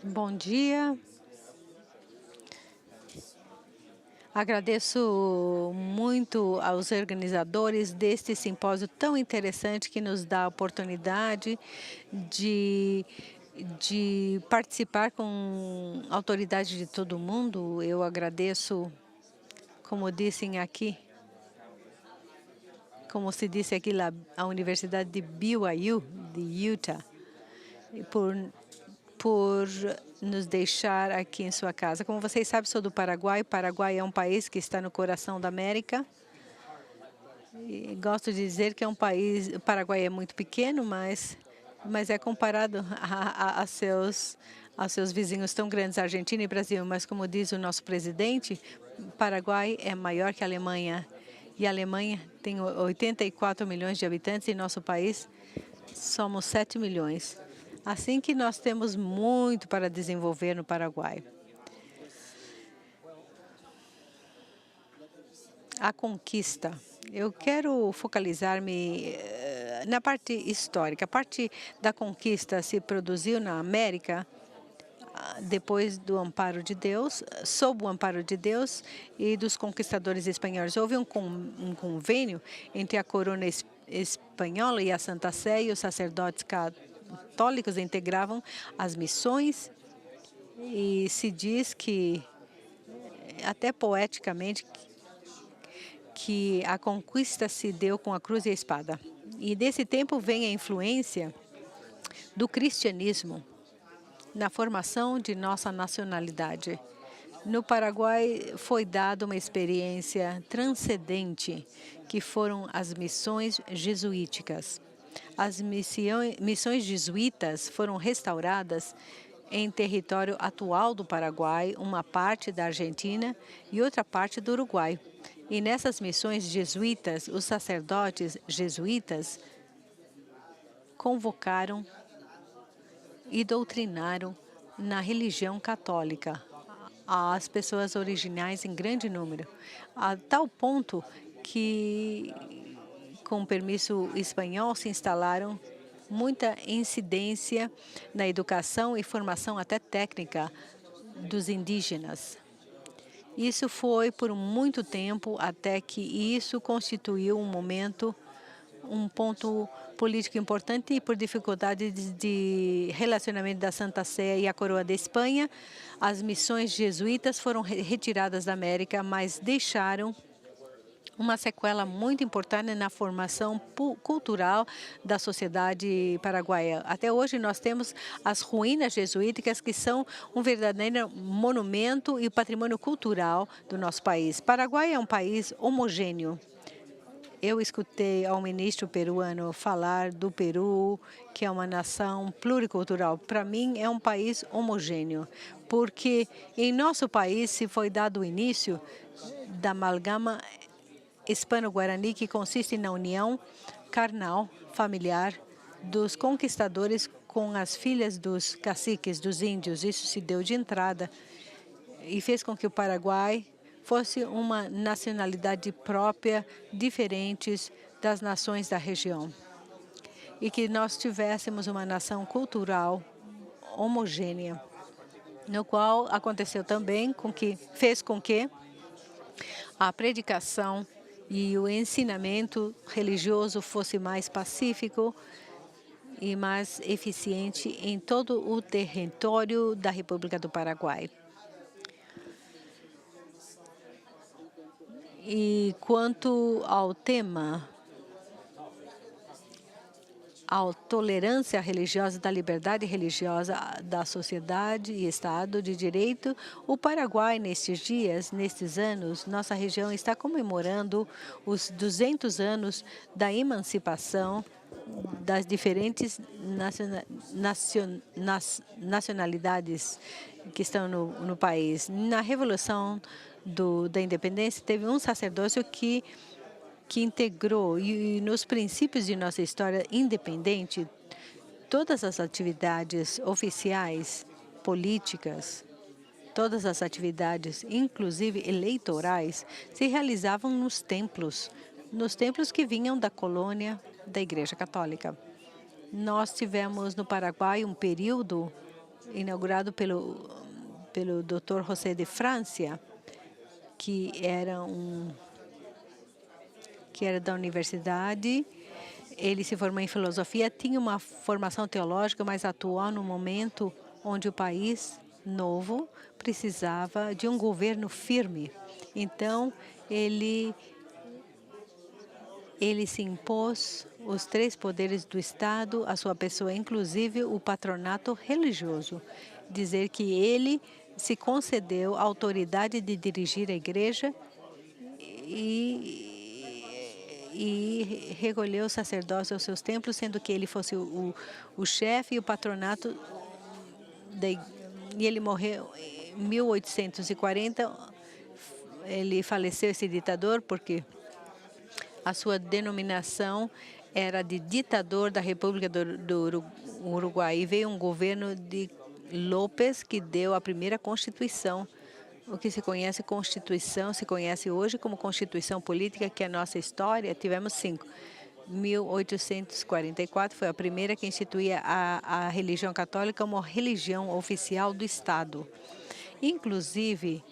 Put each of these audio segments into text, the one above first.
Bom dia. Agradeço muito aos organizadores deste simpósio tão interessante que nos dá a oportunidade de, de participar com autoridade de todo mundo. Eu agradeço, como dissem aqui, como se disse aqui, lá, a Universidade de BYU, de Utah, por por nos deixar aqui em sua casa. Como vocês sabem, sou do Paraguai. O Paraguai é um país que está no coração da América. E gosto de dizer que é um país, o Paraguai é muito pequeno, mas é comparado aos seus vizinhos tão grandes, Argentina e Brasil. Mas como diz o nosso presidente, o Paraguai é maior que a Alemanha. E a Alemanha tem 84 milhões de habitantes e nosso país somos 7 milhões. Assim que nós temos muito para desenvolver no Paraguai. A conquista. Eu quero focalizar-me na parte histórica. A parte da conquista se produziu na América depois do amparo de Deus, sob o amparo de Deus e dos conquistadores espanhóis. Houve um convênio entre a coroa espanhola e a Santa Sé, e os sacerdotes católicos integravam as missões, e se diz que, até poeticamente, que a conquista se deu com a cruz e a espada. E desse tempo vem a influência do cristianismo na formação de nossa nacionalidade. No Paraguai foi dada uma experiência transcendente, que foram as missões jesuíticas. As missões jesuítas foram restauradas em território atual do Paraguai, uma parte da Argentina e outra parte do Uruguai. E nessas missões jesuítas, os sacerdotes jesuítas convocaram e doutrinaram na religião católica as pessoas originais em grande número, a tal ponto que, com permisso espanhol, se instalaram muita incidência na educação e formação até técnica dos indígenas. Isso foi por muito tempo, até que isso constituiu um ponto político importante, e por dificuldades de relacionamento da Santa Sé e a coroa da Espanha, as missões jesuítas foram retiradas da América, mas deixaram uma sequela muito importante na formação cultural da sociedade paraguaia. Até hoje nós temos as ruínas jesuíticas, que são um verdadeiro monumento e patrimônio cultural do nosso país. Paraguai é um país homogêneo. Eu escutei ao ministro peruano falar do Peru, que é uma nação pluricultural. Para mim, é um país homogêneo, porque em nosso país se foi dado o início da amalgama hispano-guarani, que consiste na união carnal, familiar, dos conquistadores com as filhas dos caciques, dos índios. Isso se deu de entrada e fez com que o Paraguai fosse uma nacionalidade própria, diferentes das nações da região. E que nós tivéssemos uma nação cultural homogênea, no qual aconteceu também fez com que a predicação e o ensinamento religioso fosse mais pacífico e mais eficiente em todo o território da República do Paraguai. E quanto ao tema, a tolerância religiosa, da liberdade religiosa, da sociedade e Estado de Direito, o Paraguai, nestes dias, nestes anos, nossa região está comemorando os 200 anos da emancipação das diferentes nacionalidades que estão no país. Na Revolução da Independência, teve um sacerdócio que integrou, e nos princípios de nossa história independente, todas as atividades oficiais, políticas, todas as atividades, inclusive eleitorais, se realizavam nos templos que vinham da colônia da Igreja Católica. Nós tivemos no Paraguai um período inaugurado pelo Dr. José de Francia, que era da universidade. Ele se formou em filosofia, tinha uma formação teológica, mas atuou no momento onde o país novo precisava de um governo firme. Então, ele se impôs os três poderes do Estado, a sua pessoa, inclusive o patronato religioso. Dizer que ele se concedeu a autoridade de dirigir a igreja e recolheu os sacerdócios aos seus templos, sendo que ele fosse o chefe e o patronato. E ele morreu em 1840. Ele faleceu, esse ditador, porque a sua denominação era de ditador da República do Uruguai. E veio um governo de López que deu a primeira Constituição. O que se conhece Constituição, se conhece hoje como Constituição Política, que é a nossa história. Tivemos 5. 1844 foi a primeira que instituía a religião católica como religião oficial do Estado. Inclusive,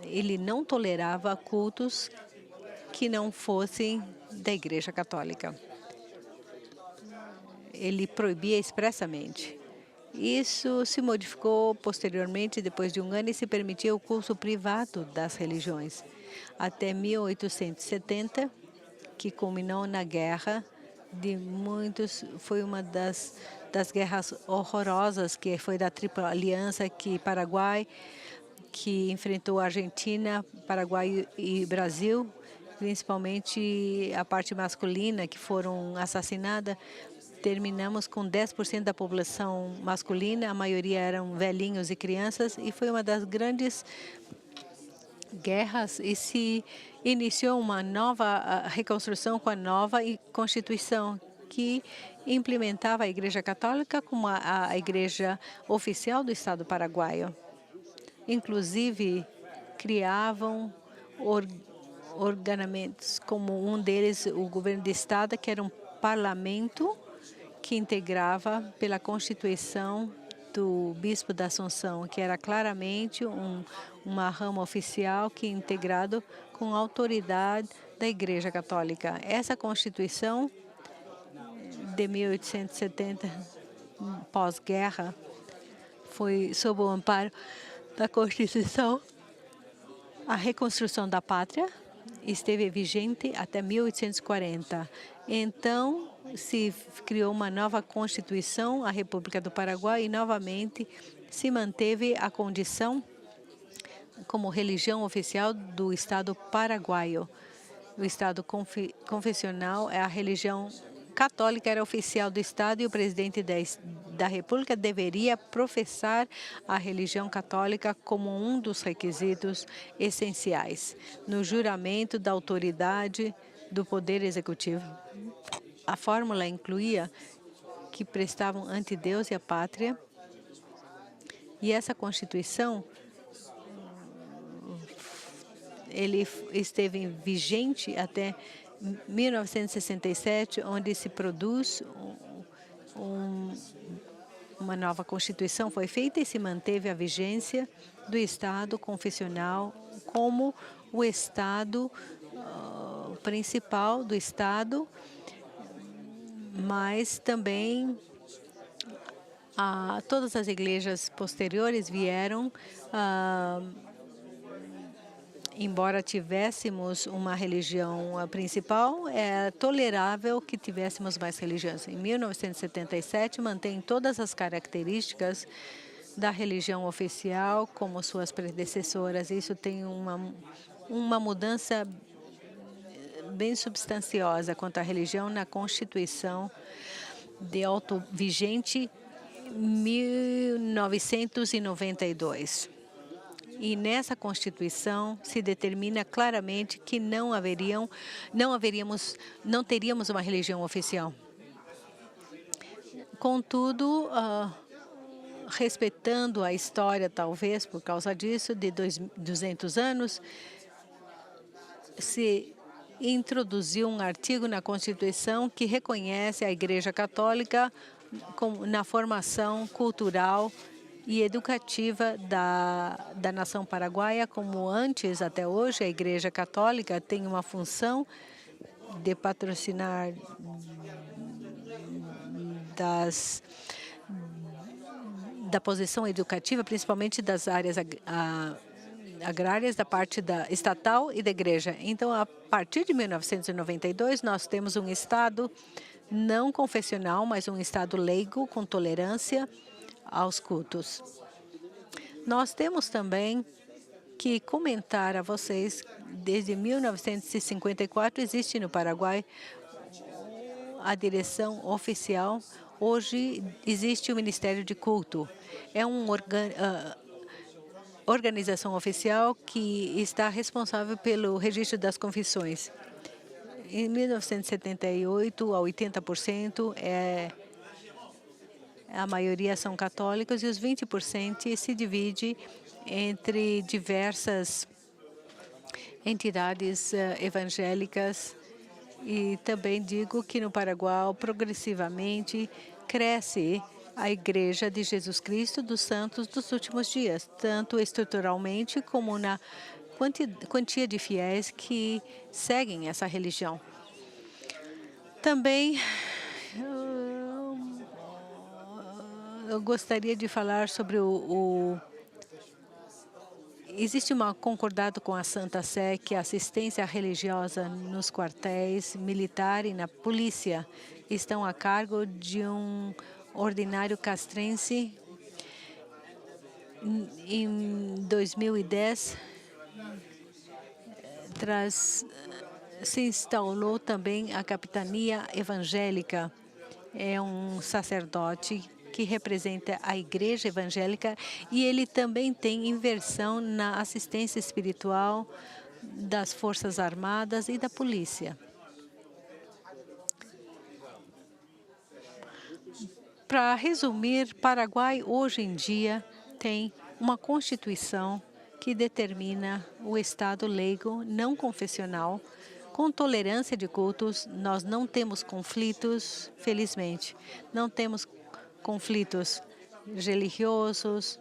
ele não tolerava cultos que não fossem da Igreja Católica. Ele proibia expressamente. Isso se modificou posteriormente, depois de um ano, e se permitia o curso privado das religiões. Até 1870, que culminou na guerra de muitos, foi uma das guerras horrorosas, que foi da Tripla Aliança, que Paraguai, que enfrentou a Argentina, Paraguai e Brasil, principalmente a parte masculina, que foram assassinadas. Terminamos com 10% da população masculina, a maioria eram velhinhos e crianças, e foi uma das grandes guerras, e se iniciou uma nova reconstrução com a nova Constituição, que implementava a Igreja Católica como a igreja oficial do Estado paraguaio. Inclusive, criavam ordenamentos, como um deles, o governo de Estado, que era um parlamento que integrava pela Constituição do Bispo da Assunção, que era claramente uma rama oficial que integrado com a autoridade da Igreja Católica. Essa Constituição de 1870, pós-guerra, foi sob o amparo da Constituição. A reconstrução da pátria esteve vigente até 1840. Então, se criou uma nova Constituição, a República do Paraguai, e novamente se manteve a condição como religião oficial do Estado paraguaio. O Estado confessional é a religião católica, era oficial do Estado, e o presidente da República deveria professar a religião católica como um dos requisitos essenciais no juramento da autoridade do Poder Executivo. A fórmula incluía que prestavam ante Deus e a pátria, e essa Constituição ele esteve vigente até 1967, onde se produz uma nova Constituição, foi feita e se manteve a vigência do Estado confessional como o Estado principal do Estado, mas também todas as igrejas posteriores vieram, embora tivéssemos uma religião principal, é tolerável que tivéssemos mais religiões. Em 1977, mantém todas as características da religião oficial como suas predecessoras. Isso tem uma mudança bem substanciosa quanto à religião na Constituição de auto vigente 1992. E nessa Constituição se determina claramente que não teríamos uma religião oficial. Contudo, respeitando a história, talvez por causa disso, de 200 anos, se introduziu um artigo na Constituição que reconhece a Igreja Católica na formação cultural e educativa da nação paraguaia, como antes, até hoje, a Igreja Católica tem uma função de patrocinar da posição educativa, principalmente das áreas agrárias, da parte estatal e da igreja. Então, a partir de 1992, nós temos um Estado não confessional, mas um Estado leigo, com tolerância aos cultos. Nós temos também que comentar a vocês, desde 1954, existe no Paraguai a direção oficial. Hoje existe o Ministério de Culto. É uma organização oficial que está responsável pelo registro das confissões. Em 1978, a 80% a maioria são católicos e os 20% se divide entre diversas entidades evangélicas. E também digo que no Paraguai, progressivamente, cresce a Igreja de Jesus Cristo dos Santos dos Últimos Dias, tanto estruturalmente como na quantia de fiéis que seguem essa religião. Também eu gostaria de falar sobre existe um concordado com a Santa Sé que a assistência religiosa nos quartéis militar e na polícia estão a cargo de um ordinário castrense. Em 2010, se instalou também a capitania evangélica. É um sacerdote que representa a igreja evangélica e ele também tem inversão na assistência espiritual das Forças Armadas e da polícia. Para resumir, Paraguai hoje em dia tem uma Constituição que determina o Estado leigo não confessional, com tolerância de cultos. Nós não temos conflitos, felizmente. Não temos conflitos religiosos,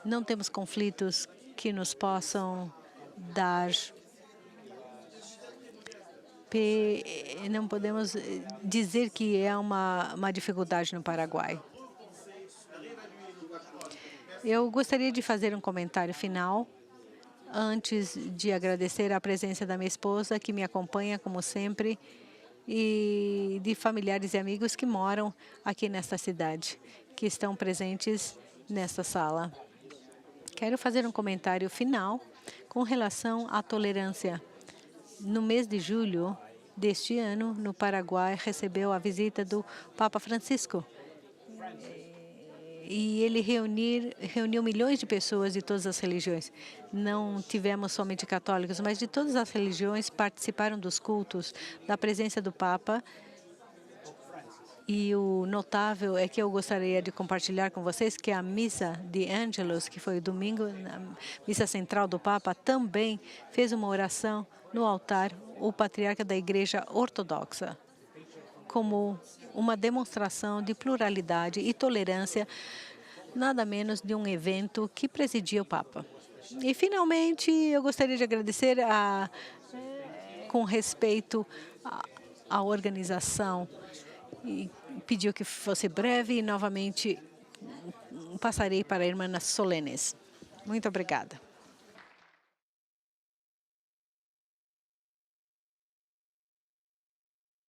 não temos conflitos que nos possam dar. Não podemos dizer que é uma dificuldade no Paraguai. Eu gostaria de fazer um comentário final, antes de agradecer a presença da minha esposa, que me acompanha, como sempre, e de familiares e amigos que moram aqui nesta cidade, que estão presentes nesta sala. Quero fazer um comentário final com relação à tolerância. No mês de julho deste ano, no Paraguai, recebeu a visita do Papa Francisco. E ele reuniu milhões de pessoas de todas as religiões. Não tivemos somente católicos, mas de todas as religiões participaram dos cultos, da presença do Papa. E o notável é que eu gostaria de compartilhar com vocês que a missa de Ângelus, que foi o domingo, a missa central do Papa, também fez uma oração no altar, o patriarca da Igreja Ortodoxa, como uma demonstração de pluralidade e tolerância, nada menos de um evento que presidia o Papa. E, finalmente, eu gostaria de agradecer com respeito à organização, e pediu que fosse breve e, novamente, passarei para a irmã Solenes. Muito obrigada.